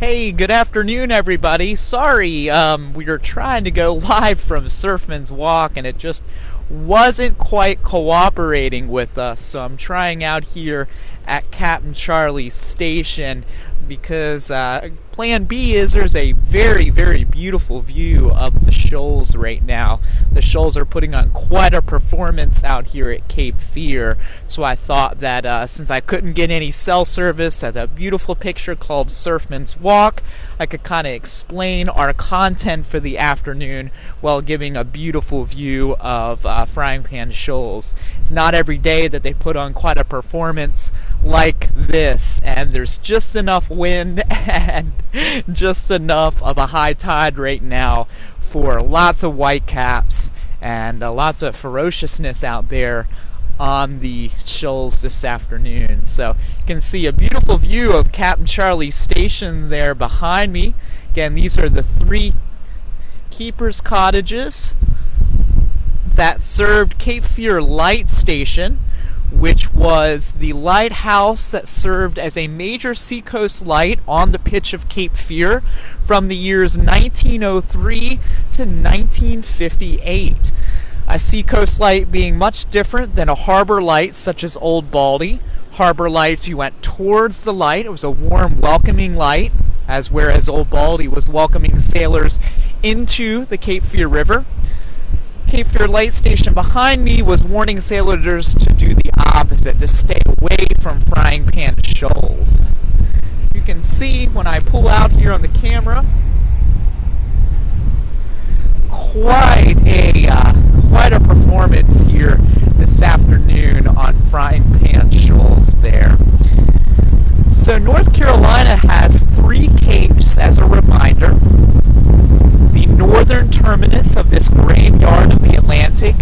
Hey, good afternoon, everybody. Sorry, we were trying to go live from Surfman's Walk and it just wasn't quite cooperating with us. So I'm trying out here at Captain Charlie's station because plan B is there's a very, very beautiful view of the Shoals right now. The Shoals are putting on quite a performance out here at Cape Fear, so I thought that since I couldn't get any cell service at a beautiful picture called Surfman's Walk, I could kind of explain our content for the afternoon while giving a beautiful view of Frying Pan Shoals. It's not every day that they put on quite a performance like this, and there's just enough wind and just enough of a high tide right now for lots of whitecaps and lots of ferociousness out there on the shoals this afternoon. So you can see a beautiful view of Captain Charlie's station there behind me. Again, these are the three keepers' cottages that served Cape Fear Light Station, which was the lighthouse that served as a major seacoast light on the pitch of Cape Fear from the years 1903 to 1958. A seacoast light being much different than a harbor light such as Old Baldy. Harbor lights, you went towards the light. It was a warm, welcoming light, whereas Old Baldy was welcoming sailors into the Cape Fear River. Cape Fear Light Station behind me was warning sailors to do the opposite, to stay away from Frying Pan Shoals. You can see when I pull out here on the camera, quite a performance here this afternoon on Frying Pan Shoals there. So North Carolina has three capes as a reminder. The northern terminus of this graveyard of the Atlantic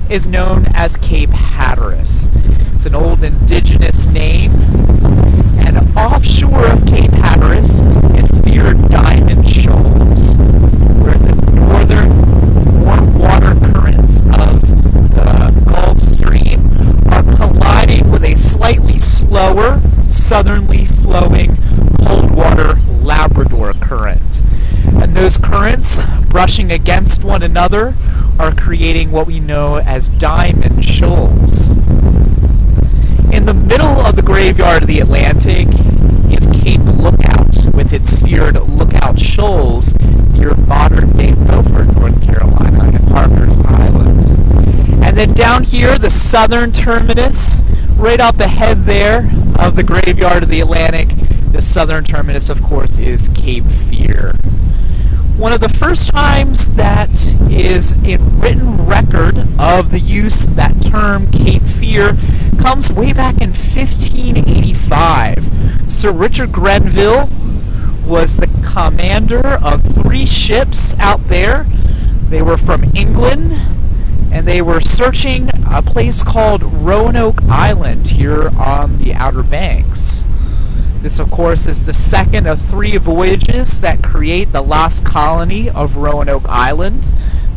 is known as Cape Hatteras. It's an old indigenous name, and offshore of Cape Hatteras is feared Diamond Shoals, where the northern warm water currents of the Gulf Stream are colliding with a slightly slower, southerly flowing cold water Labrador current. And those currents, brushing against one another, are creating what we know as Diamond Shoals. In the middle of the graveyard of the Atlantic is Cape Lookout, with its feared Lookout Shoals near modern-day Beaufort, North Carolina, and Parker's Island. And then down here, the southern terminus, right up ahead there of the graveyard of the Atlantic, the southern terminus, of course, is Cape Fear. One of the first times that is in written record of the use of that term Cape Fear comes way back in 1585. Sir Richard Grenville was the commander of three ships out there. They were from England, and they were searching a place called Roanoke Island here on the Outer Banks. This, of course, is the second of three voyages that create the lost colony of Roanoke Island.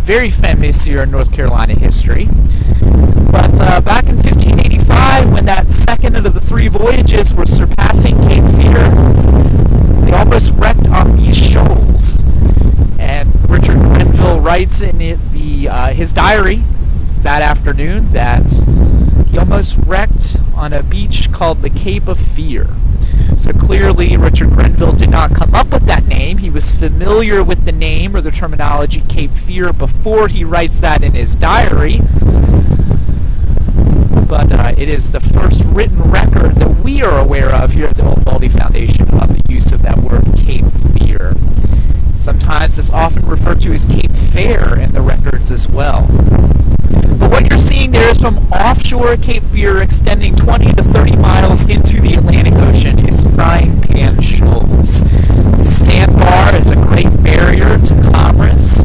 Very famous here in North Carolina history. But back in 1585, when that second of the three voyages was surpassing Cape Fear, they almost wrecked on these shoals. And Richard Grenville writes in his diary that afternoon that he almost wrecked on a beach called the Cape of Fear. So clearly, Richard Grenville did not come up with that name. He was familiar with the name or the terminology Cape Fear before he writes that in his diary. But it is the first written record that we are aware of here at the Old Baldy Foundation of the use of that word Cape Fear. Sometimes it's often referred to as Cape Fair in the records as well. But what you're seeing there is from offshore Cape Fear extending 20 to 30 miles into the Atlantic Ocean is Frying Pan Shoals. The sandbar is a great barrier to commerce.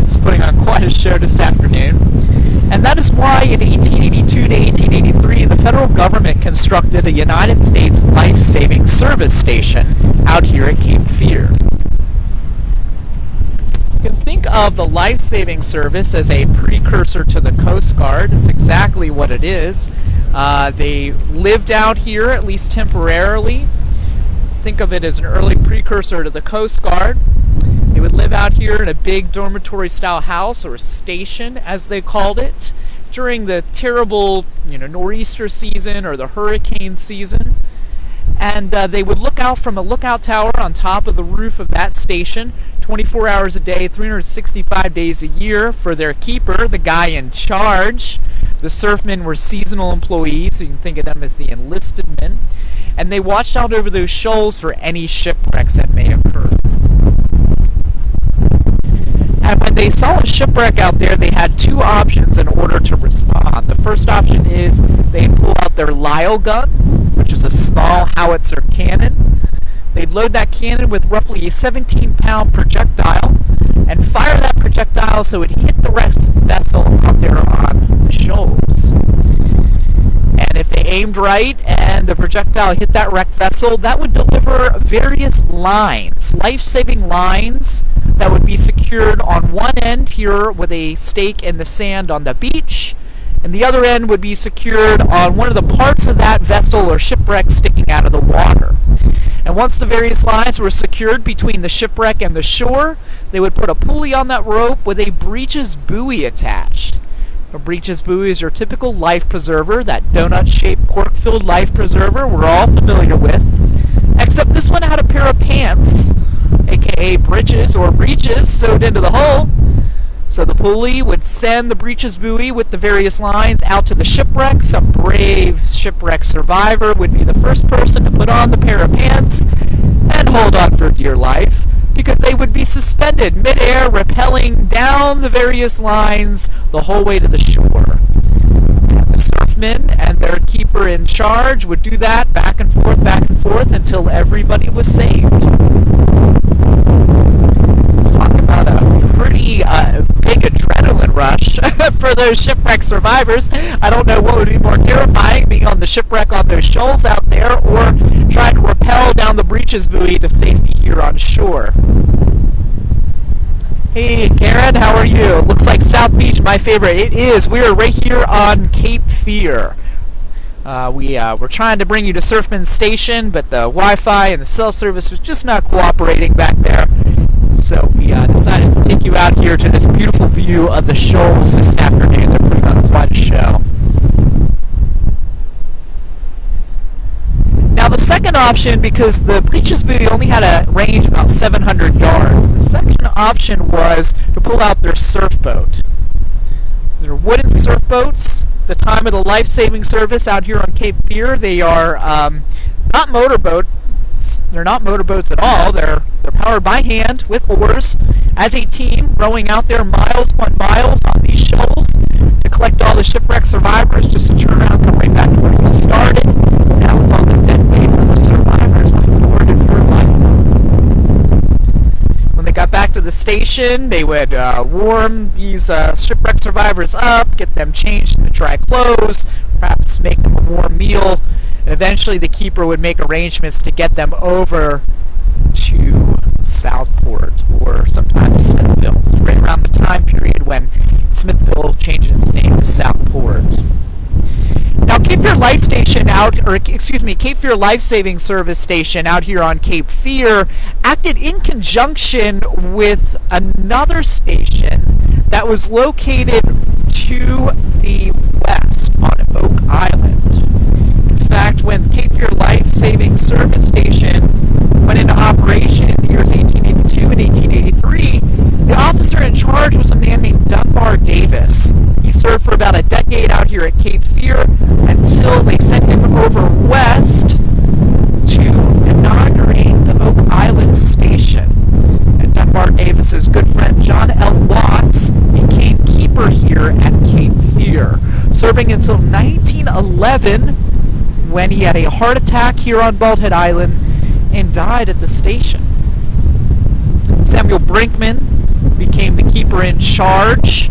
It's putting on quite a show this afternoon. And that is why in 1882 to 1883 the federal government constructed a United States life-saving service station out here at Cape Fear. You can think of the life-saving service as a precursor to the Coast Guard. It's exactly what it is. They lived out here, at least temporarily, think of it as an early precursor to the Coast Guard. They would live out here in a big dormitory-style house, or station, as they called it, during the terrible, nor'easter season or the hurricane season. And they would look out from a lookout tower on top of the roof of that station 24 hours a day, 365 days a year for their keeper, the guy in charge. The surfmen were seasonal employees, so you can think of them as the enlisted men. And they watched out over those shoals for any shipwrecks that may occur. And when they saw a shipwreck out there, they had two options in order to respond. The first option is they'd pull out their Lyle gun, which is a small howitzer cannon. They'd load that cannon with roughly a 17-pound projectile and fire that projectile so it hit the vessel out there on the shoals. And if they aimed right and the projectile hit that wrecked vessel, that would deliver various lines, life-saving lines that would be secured on one end here with a stake in the sand on the beach, and the other end would be secured on one of the parts of that vessel or shipwreck sticking out of the water. And once the various lines were secured between the shipwreck and the shore, they would put a pulley on that rope with a breeches buoy attached. A breeches buoy is your typical life preserver, that donut-shaped cork-filled life preserver we're all familiar with, except this one had a pair of pants, aka bridges or breeches, sewed into the hull. So the pulley would send the breeches buoy with the various lines out to the shipwreck. Some brave shipwreck survivor would be the first person to put on the pair of pants and hold on for dear life, because they would be suspended midair, rappelling down the various lines the whole way to the shore. And the surfmen and their keeper in charge would do that back and forth until everybody was saved. Talk about a pretty big adrenaline rush for those shipwreck survivors. I don't know what would be more terrifying, being on the shipwreck on those shoals out there, or trying to rappel down the breeches buoy to safety here on shore. Hey Karen, how are you? Looks like South Beach, my favorite. It is. We are right here on Cape Fear. We're trying to bring you to Surfman's Station, but the Wi-Fi and the cell service was just not cooperating back there. So we decided to take you out here to this beautiful view of the shoals this afternoon. They're putting on quite a show. Now the second option, because the breeches buoy only had a range about 700 yards, the second option was to pull out their surf boat. They're wooden surf boats. The time of the life-saving service out here on Cape Fear, they are not motorboats. They're not motorboats at all. They're powered by hand with oars as a team, rowing out there miles upon miles on these shoals to collect all the shipwreck survivors, just to turn around and come right back to where you started. Now with all the dead weight of the survivors on board of your life. When they got back to the station, they would warm these shipwreck survivors up, get them changed into dry clothes, perhaps make them a warm meal, and eventually the keeper would make arrangements to get them over to Southport, or sometimes Smithville. It's right around the time period when Smithville changes its name to Southport. Now, Cape Fear Life Station Cape Fear Life Saving Service Station out here on Cape Fear acted in conjunction with another station that was located to the west on Oak Island. In fact, when Cape Fear Life Saving Service Station went into operation in the years 1882 and 1883, the officer in charge was a man named Dunbar Davis. He served for about a decade out here at Cape Fear until they sent him over west to inaugurate the Oak Island Station. And Dunbar Davis's good friend John L. Watts became keeper here at Cape Fear, serving until 1911, when he had a heart attack here on Bald Head Island and died at the station. Samuel Brinkman became the keeper in charge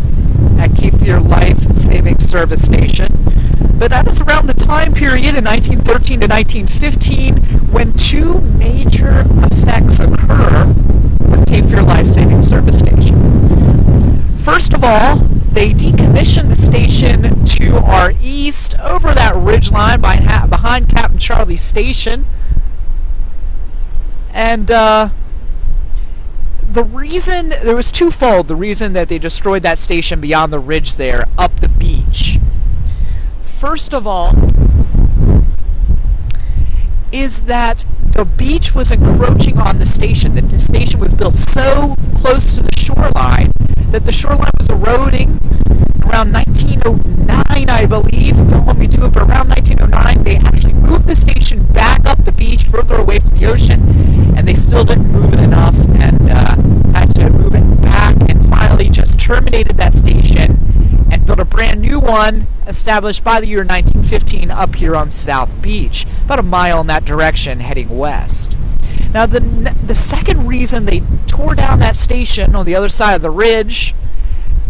at Cape Fear Life Saving Service Station. But that was around the time period in 1913 to 1915 when two major effects occur with Cape Fear Life Saving Service Station. First of all, they decommissioned the station to our east over that ridgeline behind Captain Charlie's Station. And the reason, there was twofold, the reason that they destroyed that station beyond the ridge there, up the beach. First of all, is that the beach was encroaching on the station. The station was built so close to the shoreline that the shoreline was eroding. Around 1909, I believe, don't hold me to it, but around 1909, they actually moved the station back up the beach, further away from the ocean, and they still didn't move it enough, and had to move it back, and finally just terminated that station and built a brand new one established by the year 1915 up here on South Beach, about a mile in that direction heading west. Now the second reason they tore down that station on the other side of the ridge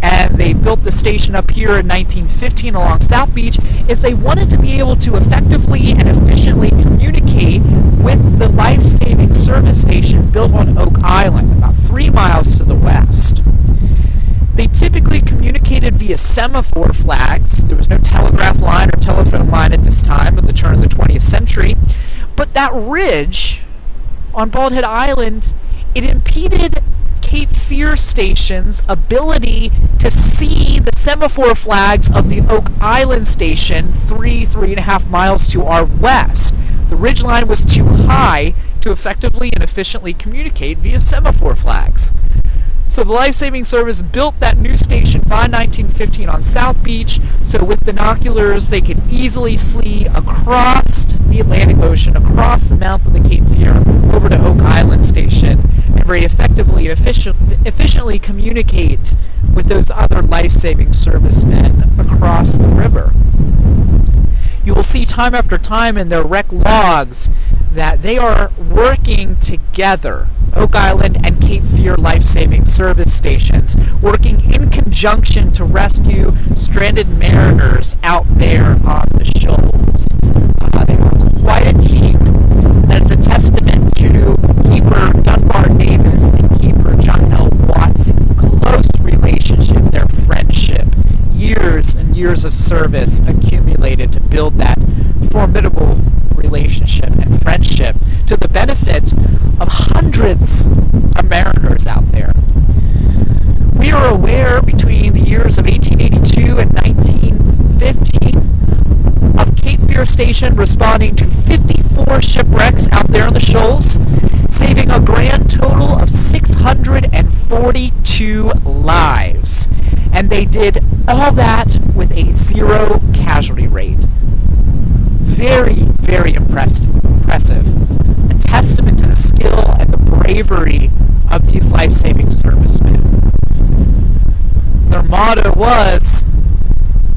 and they built the station up here in 1915 along South Beach is they wanted to be able to effectively and efficiently communicate with the life-saving service station built on Oak Island, about 3 miles to the west. They typically communicated via semaphore flags. There was no telegraph line or telephone line at this time, at the turn of the 20th century. But that ridge on Bald Head Island, it impeded Cape Fear Station's ability to see the semaphore flags of the Oak Island station 3.5 miles to our west. The ridgeline was too high to effectively and efficiently communicate via semaphore flags. So the Life-Saving Service built that new station by 1915 on South Beach, so with binoculars they could easily see across the Atlantic Ocean, across the mouth of the Cape Fear, over to Oak Island Station, and very effectively and efficiently communicate with those other life-saving servicemen across the river. You will see time after time in their rec logs that they are working together, Oak Island and Cape Fear Life-Saving Service stations, working in conjunction to rescue stranded mariners out there on the shoals. They were quite a team, and it's a testament to Keeper Dunbar Davis and Keeper John L. Watt's close relationship, their friendship, years and years of service accumulated to build that formidable relationship and friendship to the benefit of hundreds of mariners out there. We are aware between the years of 1882 and 1915 of Cape Fear Station responding to 54 shipwrecks out there on the shoals, saving a grand total of 642 lives. And they did all that with a 0 casualty rate. Very, very impressive. A testament to the skill and the bravery of these life-saving servicemen. Their motto was,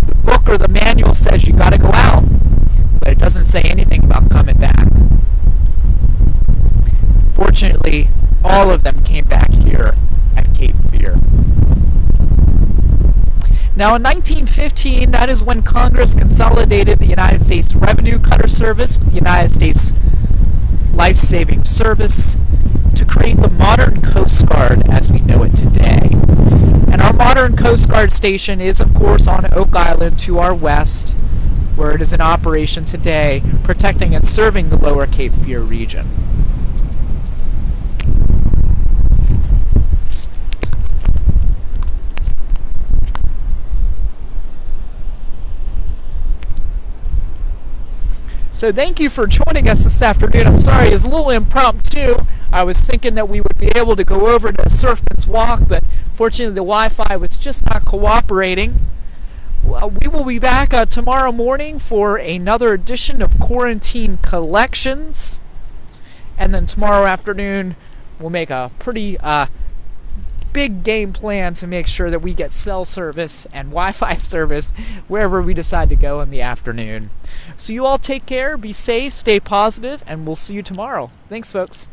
the book or the manual says you gotta go out, but it doesn't say anything about coming back. Fortunately, all of them came back here at Cape Fear. Now in 1915, that is when Congress consolidated the United States Revenue Cutter Service with the United States Life-Saving Service to create the modern Coast Guard as we know it today. And our modern Coast Guard station is, of course, on Oak Island to our west, where it is in operation today, protecting and serving the lower Cape Fear region. So thank you for joining us this afternoon. I'm sorry, it's a little impromptu. I was thinking that we would be able to go over to Surfman's Walk, but fortunately the Wi-Fi was just not cooperating. We will be back tomorrow morning for another edition of Quarantine Collections. And then tomorrow afternoon, we'll make a pretty big game plan to make sure that we get cell service and Wi-Fi service wherever we decide to go in the afternoon. So you all take care, be safe, stay positive, and we'll see you tomorrow. Thanks, folks.